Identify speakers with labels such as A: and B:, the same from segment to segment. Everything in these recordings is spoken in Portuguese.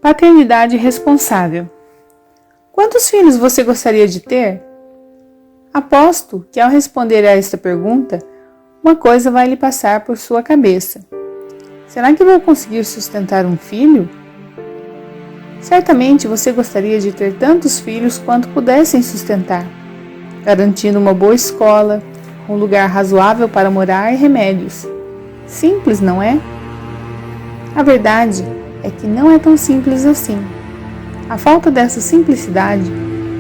A: Paternidade responsável. Quantos filhos você gostaria de ter? Aposto que ao responder a esta pergunta, uma coisa vai lhe passar por sua cabeça. Será que vou conseguir sustentar um filho? Certamente você gostaria de ter tantos filhos quanto pudessem sustentar, garantindo uma boa escola, um lugar razoável para morar e remédios. Simples, não é? A verdade é que não é tão simples assim. A falta dessa simplicidade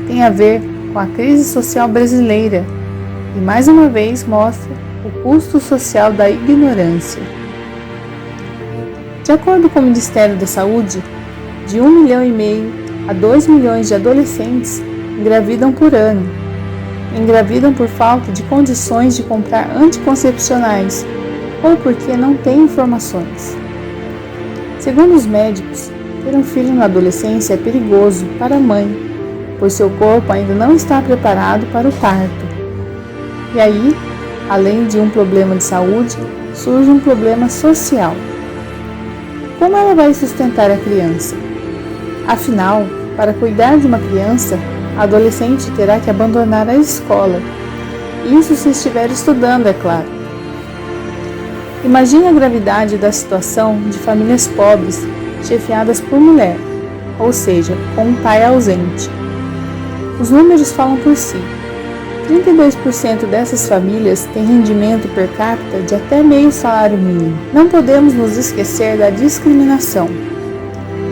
A: tem a ver com a crise social brasileira e mais uma vez mostra o custo social da ignorância. De acordo com o Ministério da Saúde, de 1,5 milhão a 2 milhões de adolescentes engravidam por ano. Engravidam por falta de condições de comprar anticoncepcionais ou porque não têm informações. Segundo os médicos, ter um filho na adolescência é perigoso para a mãe, pois seu corpo ainda não está preparado para o parto. E aí, além de um problema de saúde, surge um problema social. Como ela vai sustentar a criança? Afinal, para cuidar de uma criança, a adolescente terá que abandonar a escola. Isso se estiver estudando, é claro. Imagine a gravidade da situação de famílias pobres, chefiadas por mulher, ou seja, com um pai ausente. Os números falam por si. 32% dessas famílias têm rendimento per capita de até meio salário mínimo. Não podemos nos esquecer da discriminação.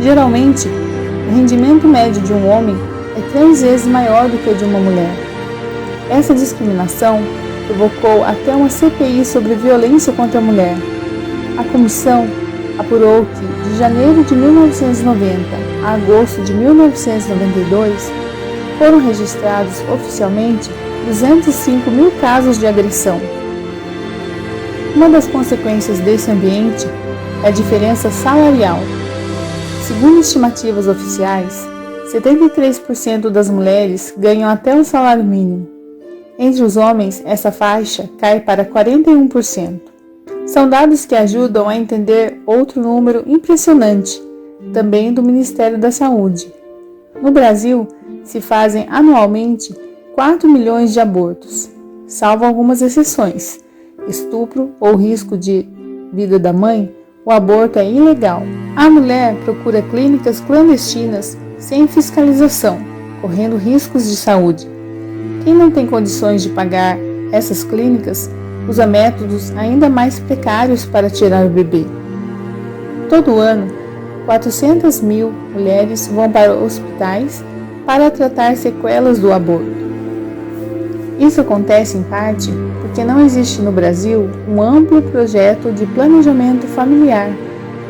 A: Geralmente, o rendimento médio de um homem é 3 vezes maior do que o de uma mulher. Essa discriminação provocou até uma CPI sobre violência contra a mulher. A comissão apurou que, de janeiro de 1990 a agosto de 1992, foram registrados oficialmente 205 mil casos de agressão. Uma das consequências desse ambiente é a diferença salarial. Segundo estimativas oficiais, 73% das mulheres ganham até o salário mínimo. Entre os homens, essa faixa cai para 41%. São dados que ajudam a entender outro número impressionante, também do Ministério da Saúde. No Brasil, se fazem anualmente 4 milhões de abortos, salvo algumas exceções. Estupro ou risco de vida da mãe, o aborto é ilegal. A mulher procura clínicas clandestinas sem fiscalização, correndo riscos de saúde. Quem não tem condições de pagar essas clínicas usa métodos ainda mais precários para tirar o bebê. Todo ano, 400 mil mulheres vão para hospitais para tratar sequelas do aborto. Isso acontece em parte porque não existe no Brasil um amplo projeto de planejamento familiar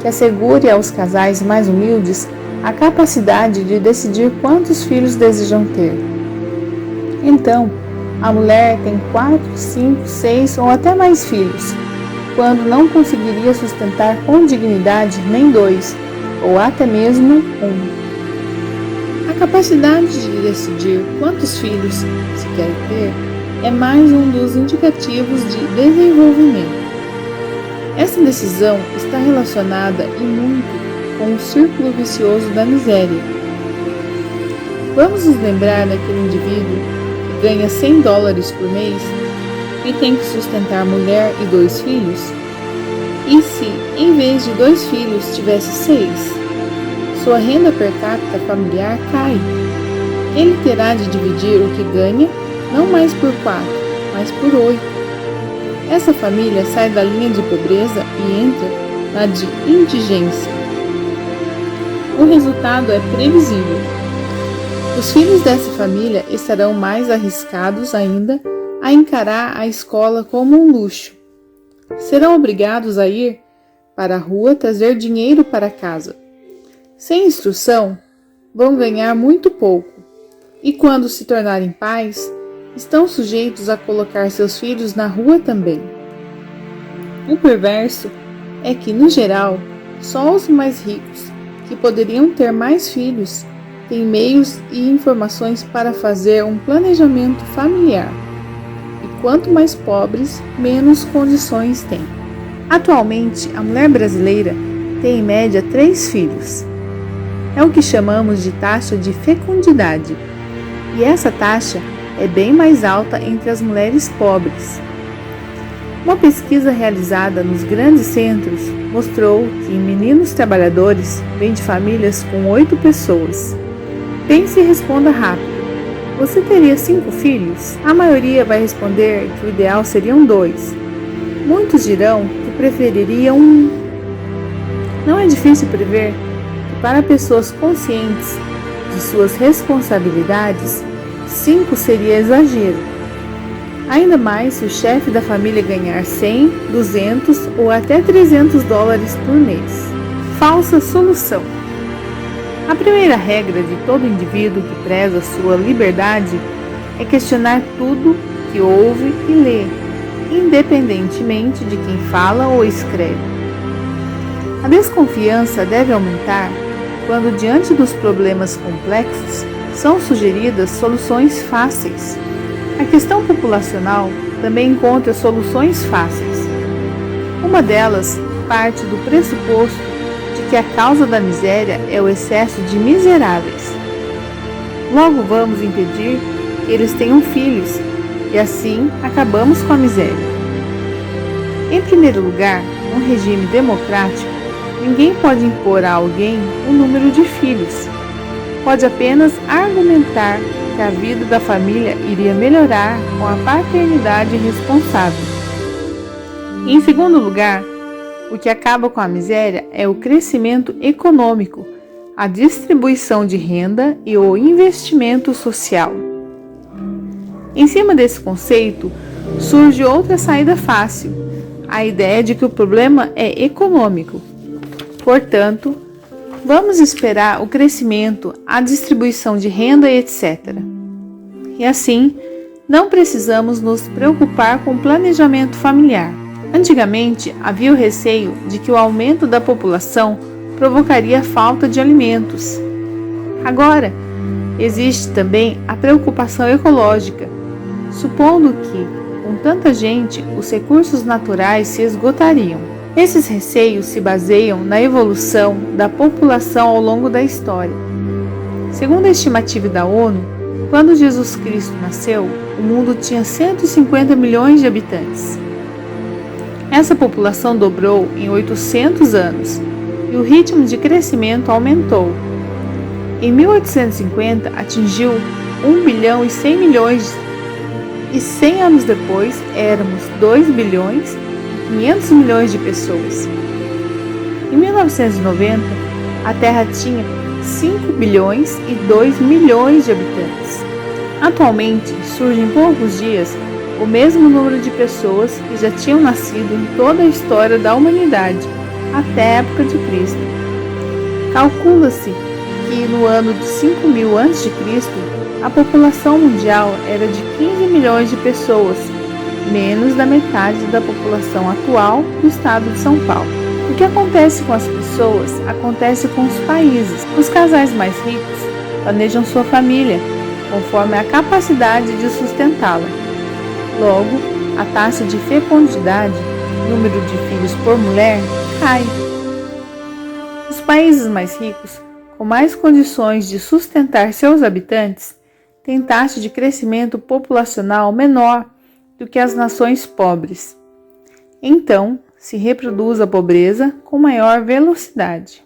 A: que assegure aos casais mais humildes a capacidade de decidir quantos filhos desejam ter. Então, a mulher tem 4, 5, 6 ou até mais filhos, quando não conseguiria sustentar com dignidade nem 2, ou até mesmo 1. A capacidade de decidir quantos filhos se quer ter é mais um dos indicativos de desenvolvimento. Essa decisão está relacionada e muito com o círculo vicioso da miséria. Vamos nos lembrar daquele indivíduo ganha $100 por mês e tem que sustentar mulher e 2 filhos? E se, em vez de 2 filhos, tivesse 6? Sua renda per capita familiar cai. Ele terá de dividir o que ganha, não mais por 4, mas por 8. Essa família sai da linha de pobreza e entra na de indigência. O resultado é previsível. Os filhos dessa família estarão mais arriscados ainda a encarar a escola como um luxo. Serão obrigados a ir para a rua trazer dinheiro para casa. Sem instrução, vão ganhar muito pouco. E quando se tornarem pais, estão sujeitos a colocar seus filhos na rua também. O perverso é que, no geral, só os mais ricos, que poderiam ter mais filhos, têm meios e informações para fazer um planejamento familiar. E quanto mais pobres, menos condições têm. Atualmente, a mulher brasileira tem em média 3 filhos. É o que chamamos de taxa de fecundidade. E essa taxa é bem mais alta entre as mulheres pobres. Uma pesquisa realizada nos grandes centros mostrou que meninos trabalhadores vêm de famílias com 8 pessoas. Pense e responda rápido. Você teria 5 filhos? A maioria vai responder que o ideal seriam 2. Muitos dirão que prefeririam 1. Não é difícil prever que para pessoas conscientes de suas responsabilidades, 5 seria exagero. Ainda mais se o chefe da família ganhar 100, 200 ou até $300 por mês. Falsa solução. A primeira regra de todo indivíduo que preza sua liberdade é questionar tudo que ouve e lê, independentemente de quem fala ou escreve. A desconfiança deve aumentar quando, diante dos problemas complexos, são sugeridas soluções fáceis. A questão populacional também encontra soluções fáceis. Uma delas parte do pressuposto de que a causa da miséria é o excesso de miseráveis. Logo vamos impedir que eles tenham filhos e assim acabamos com a miséria. Em primeiro lugar, num regime democrático, ninguém pode impor a alguém um número de filhos. Pode apenas argumentar que a vida da família iria melhorar com a paternidade responsável. Em segundo lugar, o que acaba com a miséria é o crescimento econômico, a distribuição de renda e o investimento social. Em cima desse conceito, surge outra saída fácil, a ideia de que o problema é econômico. Portanto, vamos esperar o crescimento, a distribuição de renda, etc. E assim, não precisamos nos preocupar com o planejamento familiar. Antigamente, havia o receio de que o aumento da população provocaria falta de alimentos. Agora, existe também a preocupação ecológica, supondo que, com tanta gente, os recursos naturais se esgotariam. Esses receios se baseiam na evolução da população ao longo da história. Segundo a estimativa da ONU, quando Jesus Cristo nasceu, o mundo tinha 150 milhões de habitantes. Essa população dobrou em 800 anos e o ritmo de crescimento aumentou. Em 1850, atingiu 1 bilhão e 100 milhões e 100 anos depois éramos 2 bilhões e 500 milhões de pessoas. Em 1990, a Terra tinha 5 bilhões e 2 milhões de habitantes. Atualmente, surge em poucos dias o mesmo número de pessoas que já tinham nascido em toda a história da humanidade, até a época de Cristo. Calcula-se que no ano de 5000 a.C., a população mundial era de 15 milhões de pessoas, menos da metade da população atual do estado de São Paulo. O que acontece com as pessoas acontece com os países. Os casais mais ricos planejam sua família conforme a capacidade de sustentá-la. Logo, a taxa de fecundidade, número de filhos por mulher, cai. Os países mais ricos, com mais condições de sustentar seus habitantes, têm taxa de crescimento populacional menor do que as nações pobres. Então, se reproduz a pobreza com maior velocidade.